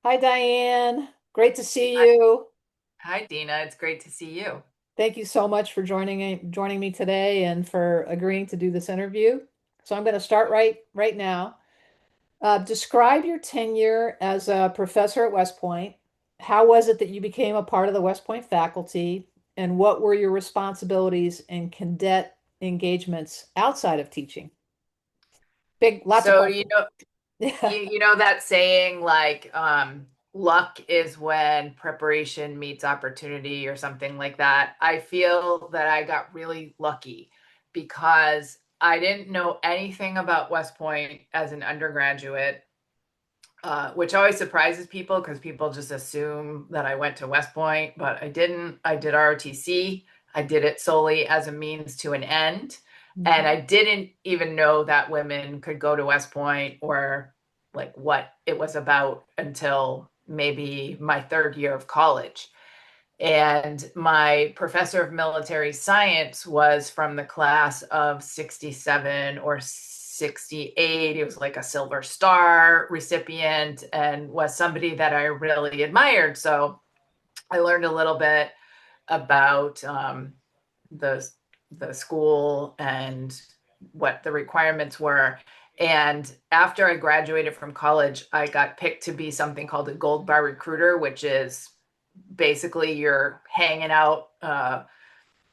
Hi, Diane. Great to see Hi, you. hi, Dina. It's great to see you. Thank you so much for joining me today and for agreeing to do this interview. So I'm going to start right now. Describe your tenure as a professor at West Point. How was it that you became a part of the West Point faculty, and what were your responsibilities in cadet engagements outside of teaching? Lots of So, questions. Yeah. you know that saying luck is when preparation meets opportunity or something like that. I feel that I got really lucky because I didn't know anything about West Point as an undergraduate, which always surprises people because people just assume that I went to West Point, but I didn't. I did ROTC. I did it solely as a means to an end. And Mhm. I didn't even know that women could go to West Point or like what it was about until maybe my third year of college. And my professor of military science was from the class of 67 or 68. He was like a Silver Star recipient and was somebody that I really admired. So I learned a little bit about the, the school and what the requirements were. And after I graduated from college, I got picked to be something called a gold bar recruiter, which is basically you're hanging out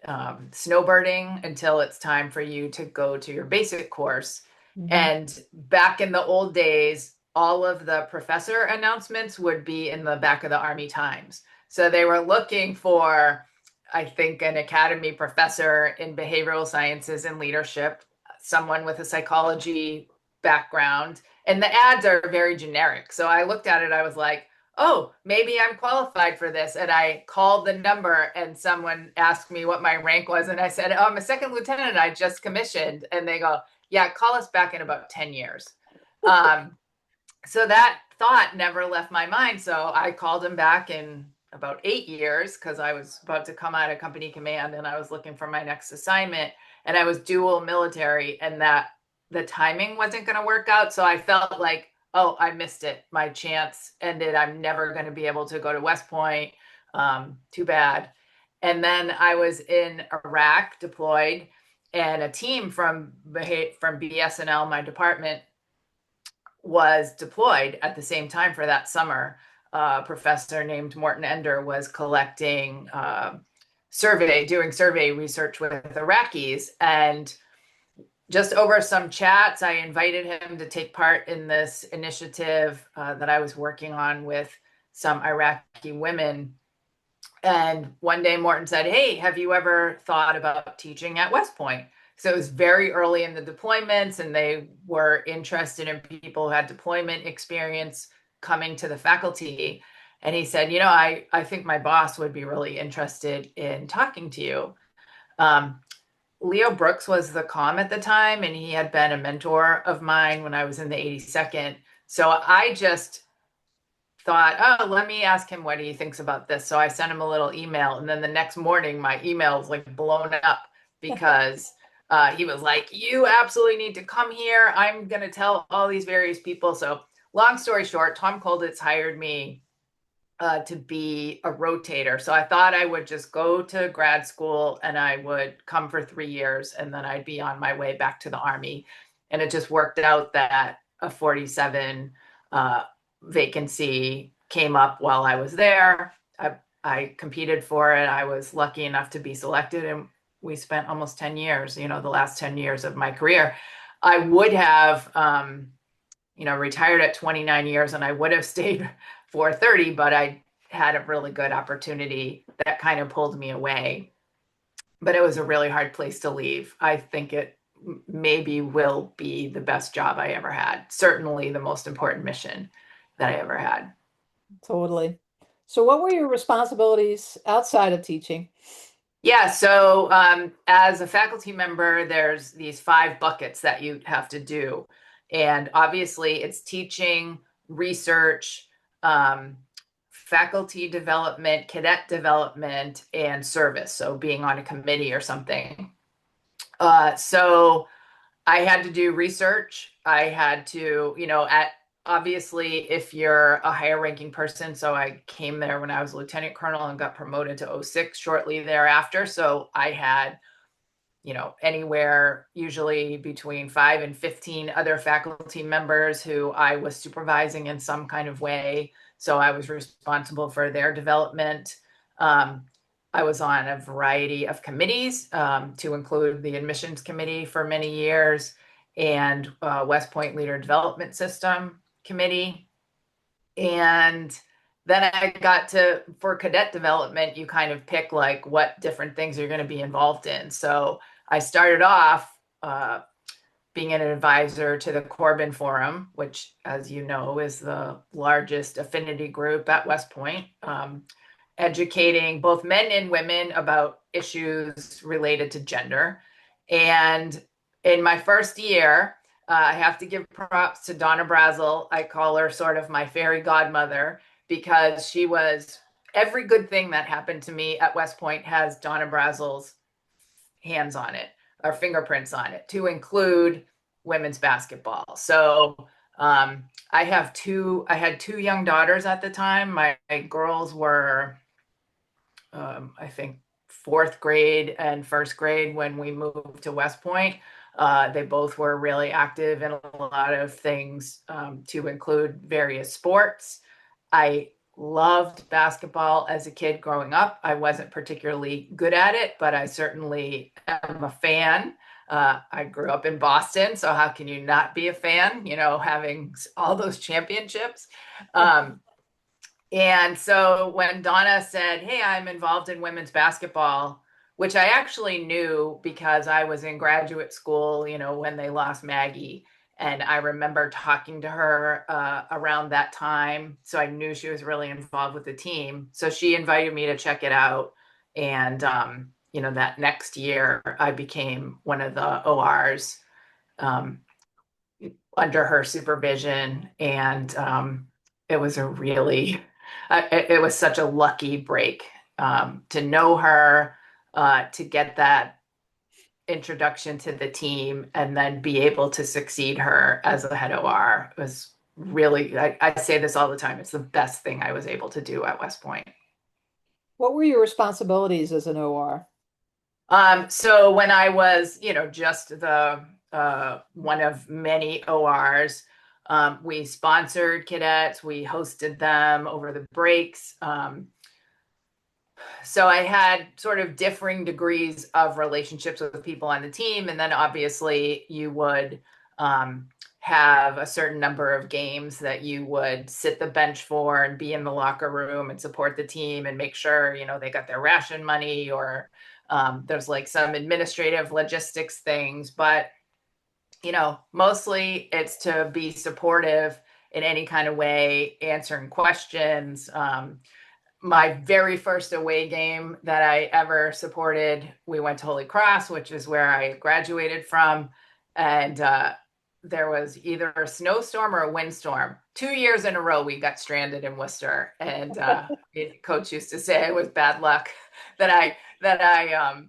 snowbirding until it's time for you to go to your basic course. Mhm. And back in the old days, all of the professor announcements would be in the back of the Army Times. So they were looking for, I think, an academy professor in behavioral sciences and leadership, someone with a psychology background. And the ads are very generic. So I looked at it, I was like, oh, maybe I'm qualified for this. And I called the number and someone asked me what my rank was. And I said, oh, I'm a second lieutenant. I just commissioned. And they go, yeah, call us back in about 10 years. Um, so that thought never left my mind. So I called him back in about 8 years because I was about to come out of company command and I was looking for my next assignment. And I was dual military, and that the timing wasn't going to work out. So I felt like, oh, I missed it. My chance ended. I'm never going to be able to go to West Point. Too bad. And then I was in Iraq deployed, and a team from BSNL, my department, was deployed at the same time for that summer. A professor named Morton Ender was collecting doing survey research with Iraqis. And just over some chats, I invited him to take part in this initiative that I was working on with some Iraqi women. And one day Morton said, hey, have you ever thought about teaching at West Point? So it was very early in the deployments, and they were interested in people who had deployment experience coming to the faculty. And he said, I think my boss would be really interested in talking to you. Um, Leo Brooks was the comm at the time, and he had been a mentor of mine when I was in the 82nd. So I just thought, oh, let me ask him what he thinks about this. So I sent him a little email, and then the next morning, my email was like blown up because he was like, "You absolutely need to come here. I'm going to tell all these various people." So, long story short, Tom Colditz hired me to be a rotator. So I thought I would just go to grad school and I would come for 3 years, and then I'd be on my way back to the Army. And it just worked out that a 47 uh, vacancy came up while I was there. I competed for it. I was lucky enough to be selected, and we spent almost 10 years, the last 10 years of my career. I would have, retired at 29 years and I would have stayed for 30, but I had a really good opportunity that kind of pulled me away. But it was a really hard place to leave. I think it maybe will be the best job I ever had. Certainly the most important mission that I ever had. Totally. So what were your responsibilities outside of teaching? Yeah, so as a faculty member, there's these five buckets that you have to do. And obviously, it's teaching, research, um, faculty development, cadet development, and service. So being on a committee or something. So I had to do research. I had to, at obviously, if you're a higher ranking person, so I came there when I was a lieutenant colonel and got promoted to '06 shortly thereafter. So I had, anywhere usually between 5 and 15 other faculty members who I was supervising in some kind of way. So I was responsible for their development. Um, I was on a variety of committees, to include the admissions committee for many years and West Point Leader Development System committee. And then I got to, for cadet development, you kind of pick like what different things you're going to be involved in. So I started off being an advisor to the Corbin Forum, which, as you know, is the largest affinity group at West Point, educating both men and women about issues related to gender. And in my first year, I have to give props to Donna Brazel. I call her sort of my fairy godmother because she was every good thing that happened to me at West Point has Donna Brazel's hands on it or fingerprints on it, to include women's basketball. So I had two young daughters at the time. My girls were, I think, fourth grade and first grade when we moved to West Point. They both were really active in a lot of things, to include various sports. I loved basketball as a kid growing up. I wasn't particularly good at it, but I certainly am a fan. I grew up in Boston, so how can you not be a fan, having all those championships? Um, and so when Donna said, "Hey, I'm involved in women's basketball," which I actually knew because I was in graduate school, when they lost Maggie. And I remember talking to her around that time. So I knew she was really involved with the team. So she invited me to check it out. And, that next year, I became one of the ORs, um, under her supervision. And it was a really, it was such a lucky break, to know her, to get that introduction to the team, and then be able to succeed her as the head OR. It was really, I say this all the time, it's the best thing I was able to do at West Point. What were your responsibilities as an OR? So when I was, just the one of many ORs, we sponsored cadets, we hosted them over the breaks. So I had sort of differing degrees of relationships with the people on the team. And then obviously you would have a certain number of games that you would sit the bench for and be in the locker room and support the team and make sure, they got their ration money, or there's like some administrative logistics things. But, mostly it's to be supportive in any kind of way, answering questions. My very first away game that I ever supported, we went to Holy Cross, which is where I graduated from. And there was either a snowstorm or a windstorm. 2 years in a row, we got stranded in Worcester. And coach used to say it was bad luck that I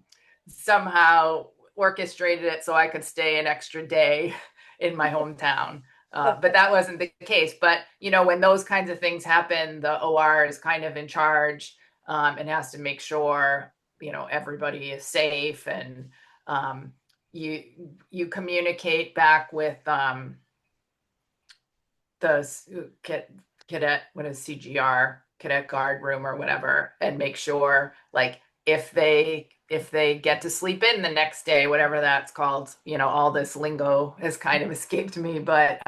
somehow orchestrated it so I could stay an extra day in my hometown. But that wasn't the case. But, when those kinds of things happen, the OR is kind of in charge, and has to make sure, everybody is safe. And you communicate back with the cadet, what is CGR, cadet guard room or whatever, and make sure, like, if they get to sleep in the next day, whatever that's called, all this lingo has kind of escaped me, but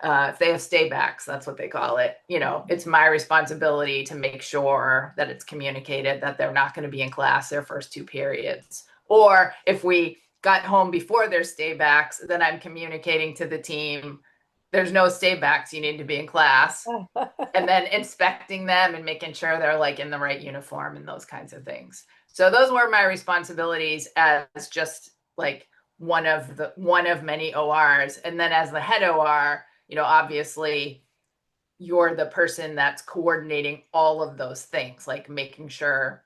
if they have staybacks, that's what they call it. It's my responsibility to make sure that it's communicated that they're not going to be in class their first 2 periods. Or if we got home before their staybacks, then I'm communicating to the team, there's no staybacks, you need to be in class. And then inspecting them and making sure they're like in the right uniform and those kinds of things. So those were my responsibilities as just like one of many ORs. And then as the head OR, obviously you're the person that's coordinating all of those things, like making sure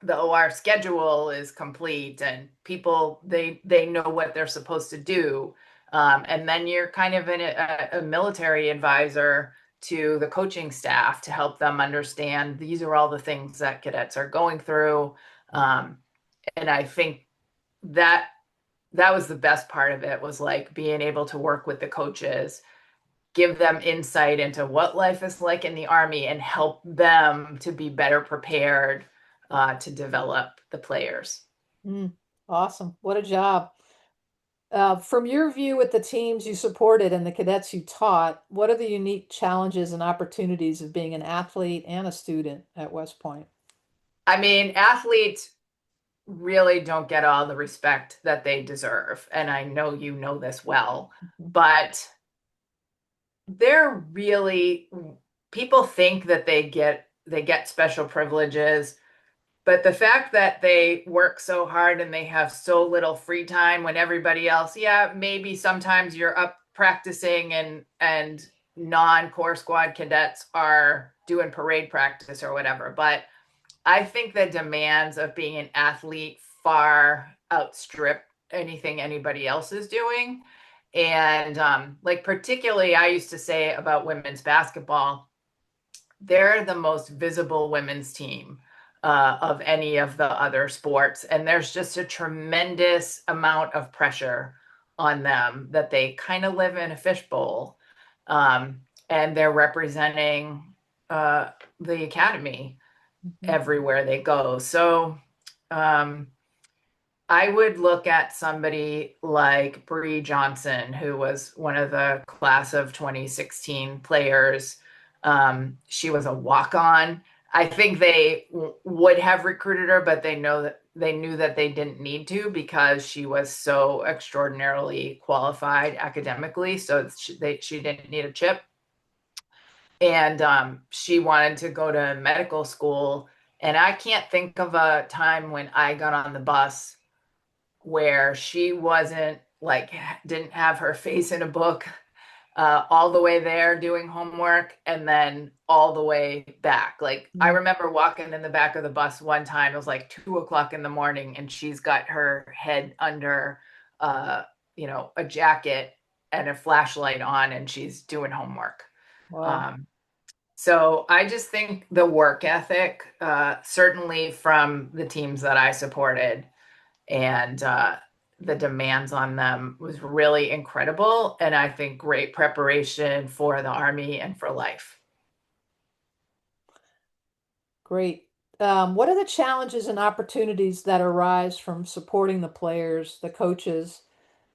the OR schedule is complete and people, they know what they're supposed to do. And then you're kind of a military advisor to the coaching staff to help them understand these are all the things that cadets are going through. Um, and I think that that was the best part of it, was like being able to work with the coaches, give them insight into what life is like in the Army, and help them to be better prepared to develop the players. Mm, awesome. What a job. From your view with the teams you supported and the cadets you taught, what are the unique challenges and opportunities of being an athlete and a student at West Point? I mean, athletes really don't get all the respect that they deserve. And I know you know this well, Mhm. but they're really, people think that they get special privileges, but the fact that they work so hard and they have so little free time when everybody else, yeah, maybe sometimes you're up practicing and non-core squad cadets are doing parade practice or whatever, but I think the demands of being an athlete far outstrip anything anybody else is doing. And like, particularly, I used to say about women's basketball, they're the most visible women's team of any of the other sports. And there's just a tremendous amount of pressure on them that they kind of live in a fishbowl. And they're representing the academy Mhm. everywhere they go. So um, I would look at somebody like Bree Johnson, who was one of the class of 2016 players. She was a walk-on. I think they would have recruited her, but they knew that they didn't need to because she was so extraordinarily qualified academically. So she didn't need a chip. And she wanted to go to medical school. And I can't think of a time when I got on the bus where she wasn't like, didn't have her face in a book all the way there doing homework and then all the way back. Like, I Mm. remember walking in the back of the bus one time, it was like 2 o'clock in the morning, and she's got her head under, uh, a jacket and a flashlight on, and she's doing homework. Wow. Um, so I just think the work ethic, certainly from the teams that I supported, and the demands on them was really incredible. And I think great preparation for the Army and for life. Great. What are the challenges and opportunities that arise from supporting the players, the coaches,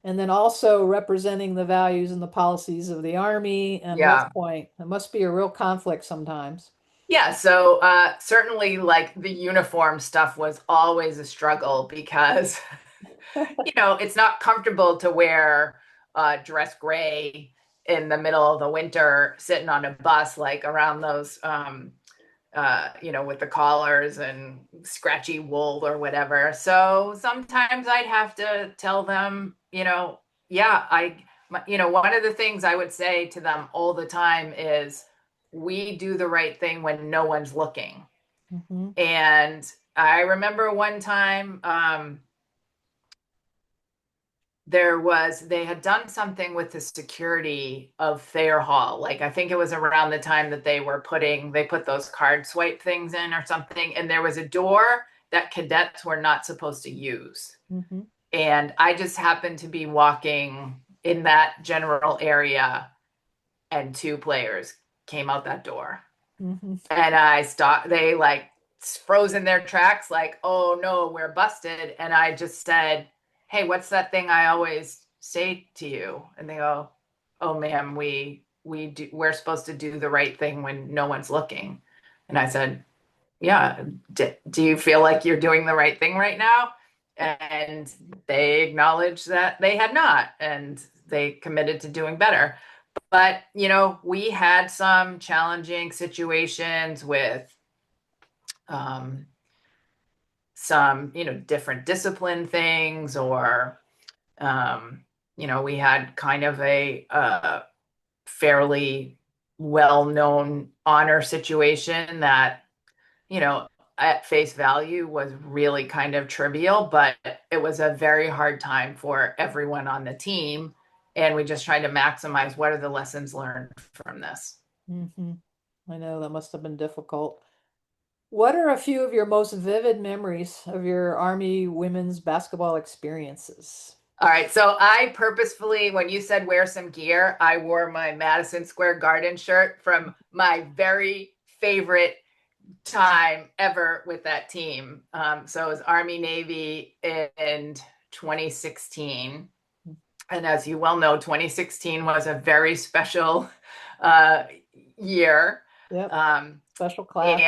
and then also representing the values and the policies of the Army and Yeah. West Point? It must be a real conflict sometimes. Yeah, so certainly like the uniform stuff was always a struggle because it's not comfortable to wear dress gray in the middle of the winter sitting on a bus like around those with the collars and scratchy wool or whatever. So sometimes I'd have to tell them, yeah, one of the things I would say to them all the time is we do the right thing when no one's looking. Hmm. And I remember one time, they had done something with the security of Thayer Hall. Like, I think it was around the time that they put those card swipe things in or something, and there was a door that cadets were not supposed to use. Hmm. And I just happened to be walking in that general area, and two players came out that door. Hmm. And I stopped, they like froze in their tracks, like, oh no, we're busted. And I just said, hey, what's that thing I always say to you? And they go, oh ma'am, we're supposed to do the right thing when no one's looking. And I said, yeah, do you feel like you're doing the right thing right now? And they acknowledged that they had not, and they committed to doing better. But, we had some challenging situations with um, some, different discipline things, or, um, we had kind of a fairly well-known honor situation that, you know, at face value was really kind of trivial, but it was a very hard time for everyone on the team. And we just tried to maximize what are the lessons learned from this. Hmm. I know that must have been difficult. What are a few of your most vivid memories of your Army women's basketball experiences? All right. So I purposefully, when you said wear some gear, I wore my Madison Square Garden shirt from my very favorite time ever with that team. So it was Army Navy in 2016. And as you well know, 2016 was a very special uh, year. Yep, Um, special class.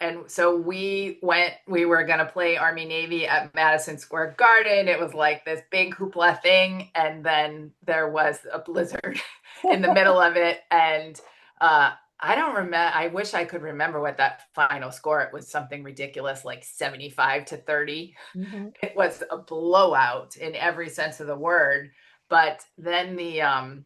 and so we were going to play Army Navy at Madison Square Garden. It was like this big hoopla thing, and then there was a blizzard in the middle of it. And I don't remember, I wish I could remember what that final score. It was something ridiculous, like 75-30. Hmm. It was a blowout in every sense of the word. But then the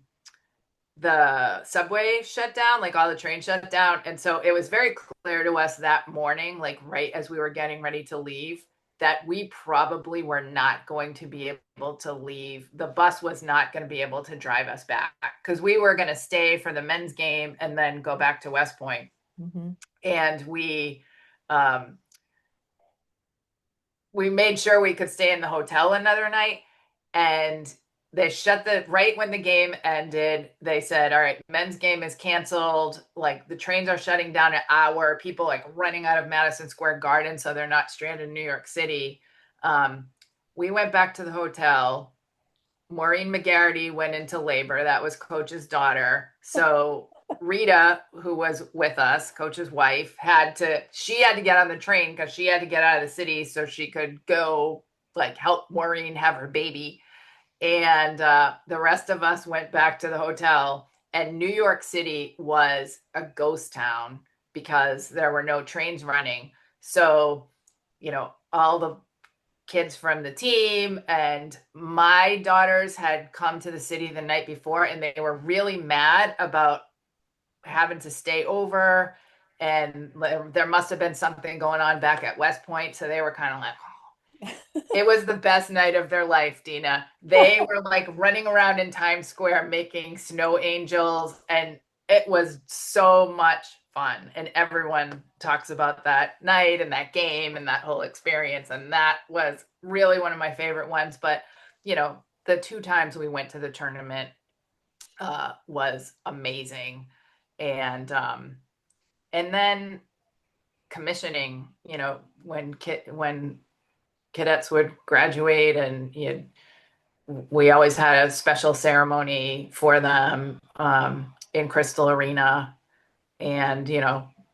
subway shut down, like all the trains shut down. And so it was very clear to us that morning, like right as we were getting ready to leave, that we probably were not going to be able to leave. The bus was not going to be able to drive us back because we were going to stay for the men's game and then go back to West Point. Hmm. And um, we made sure we could stay in the hotel another night. And they shut the right when the game ended. They said, all right, men's game is canceled. Like the trains are shutting down an hour. People like running out of Madison Square Garden so they're not stranded in New York City. Um, we went back to the hotel. Maureen McGarity went into labor. That was Coach's daughter. So Rita, who was with us, Coach's wife, she had to get on the train because she had to get out of the city so she could go like help Maureen have her baby. And the rest of us went back to the hotel. And New York City was a ghost town because there were no trains running. So, all the kids from the team and my daughters had come to the city the night before and they were really mad about having to stay over, and there must have been something going on back at West Point, so they were kind of like, it was the best night of their life, Dina. They were like running around in Times Square making snow angels, and it was so much fun. And everyone talks about that night and that game and that whole experience. And that was really one of my favorite ones. But, the two times we went to the tournament was amazing. And then commissioning, when cadets would graduate, and we always had a special ceremony for them in Crystal Arena, and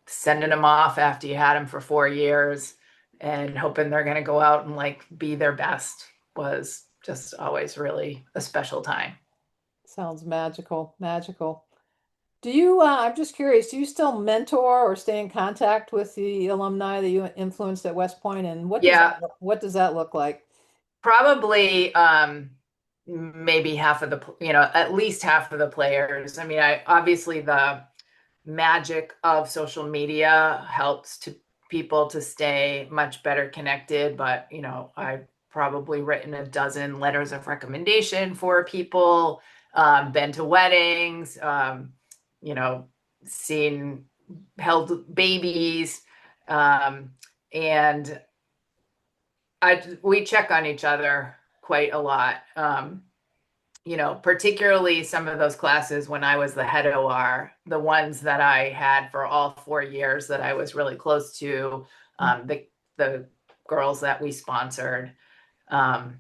sending them off after you had them for 4 years and hoping they're going to go out and like be their best was just always really a special time. Sounds magical, magical. I'm just curious, do you still mentor or stay in contact with the alumni that you influenced at West Point, and Yeah, what does that look like? probably maybe half of at least half of the players. I mean, I obviously the magic of social media helps to people to stay much better connected, but I've probably written a dozen letters of recommendation for people, been to weddings, you know seen held babies, um, and we check on each other quite a lot. Particularly some of those classes when I was the head OR, the ones that I had for all 4 years that I was really close to, the girls that we sponsored. Um,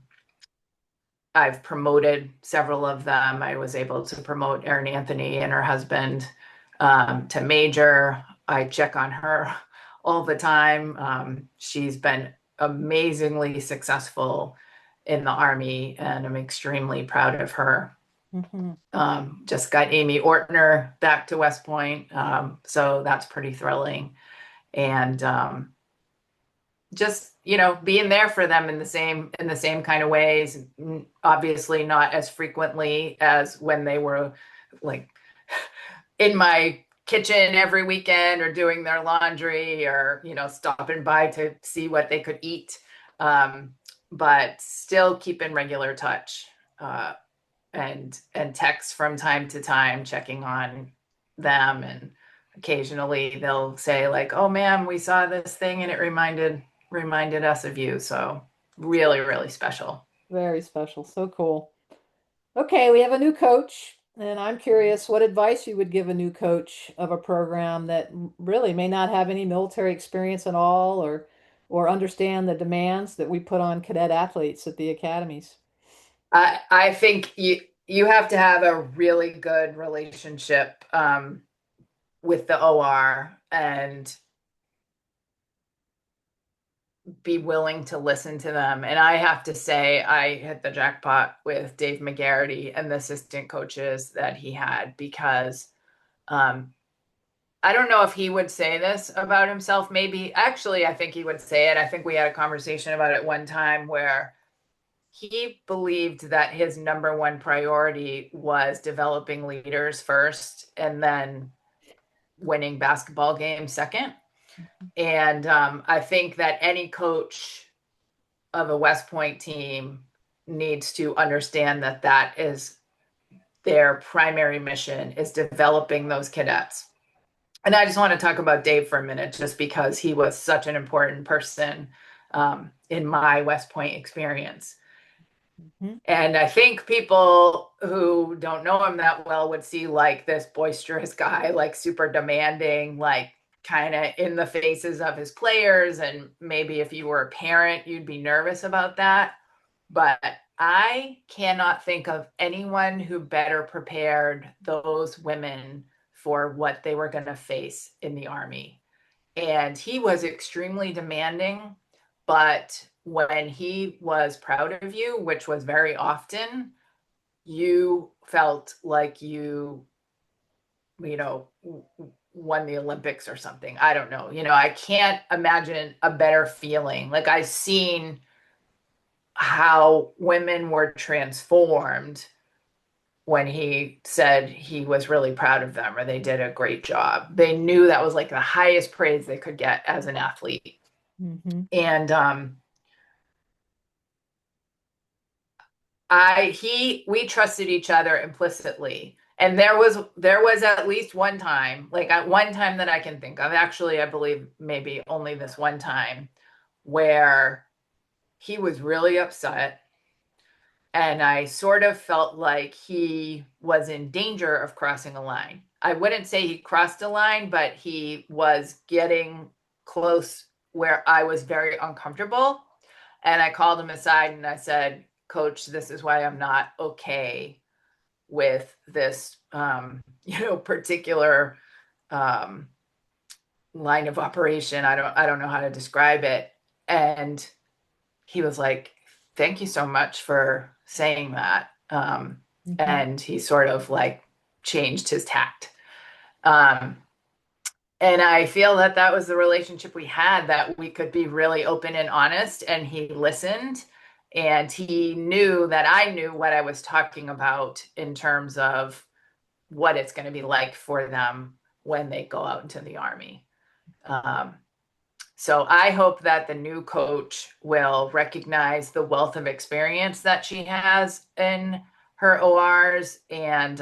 I've promoted several of them. I was able to promote Erin Anthony and her husband to major. I check on her all the time. She's been amazingly successful in the Army, and I'm extremely proud of her. Mm-hmm. Just got Amy Ortner back to West Point, so that's pretty thrilling. And just being there for them in the same kind of ways. Obviously, not as frequently as when they were like in my kitchen every weekend or doing their laundry or stopping by to see what they could eat, but still keep in regular touch. and text from time to time, checking on them. And occasionally they'll say like, "Oh, ma'am, we saw this thing and it reminded us of you." So really, really special. Very special. So cool. Okay, we have a new coach, and I'm curious what advice you would give a new coach of a program that really may not have any military experience at all or understand the demands that we put on cadet athletes at the academies. I think you have to have a really good relationship with the OR and be willing to listen to them. And I have to say, I hit the jackpot with Dave McGarity and the assistant coaches that he had because um, I don't know if he would say this about himself. Maybe, actually, I think he would say it. I think we had a conversation about it one time where he believed that his number one priority was developing leaders first and then winning basketball games second. And I think that any coach of a West Point team needs to understand that that is their primary mission is developing those cadets. And I just want to talk about Dave for a minute, just because he was such an important person in my West Point experience. Mhm. And I think people who don't know him that well would see like this boisterous guy, like super demanding, like kind of in the faces of his players. And maybe if you were a parent, you'd be nervous about that. But I cannot think of anyone who better prepared those women for what they were going to face in the Army. And he was extremely demanding, but when he was proud of you, which was very often, you felt like you know, won the Olympics or something. I don't know. I can't imagine a better feeling. Like I've seen how women were transformed when he said he was really proud of them or they did a great job. They knew that was like the highest praise they could get as an athlete. Mhm. And we trusted each other implicitly. And there was at least one time, like at one time that I can think of, actually, I believe maybe only this one time, where he was really upset. And I sort of felt like he was in danger of crossing a line. I wouldn't say he crossed a line, but he was getting close where I was very uncomfortable. And I called him aside and I said, "Coach, this is why I'm not okay with this, particular um, line of operation. I don't know how to describe it." And he was like, "Thank you so much for saying that." Mhm. And he sort of like changed his tact. Um, and I feel that that was the relationship we had, that we could be really open and honest, and he listened. And he knew that I knew what I was talking about in terms of what it's going to be like for them when they go out into the Army. Um, so I hope that the new coach will recognize the wealth of experience that she has in her ORs. And,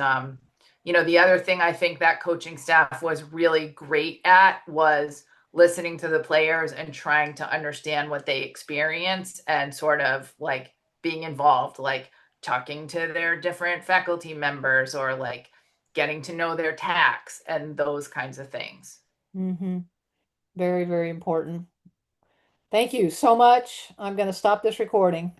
the other thing I think that coaching staff was really great at was listening to the players and trying to understand what they experience and sort of like being involved, like talking to their different faculty members or like getting to know their tax and those kinds of things. Mhm. Very, very important. Thank you so much. I'm going to stop this recording.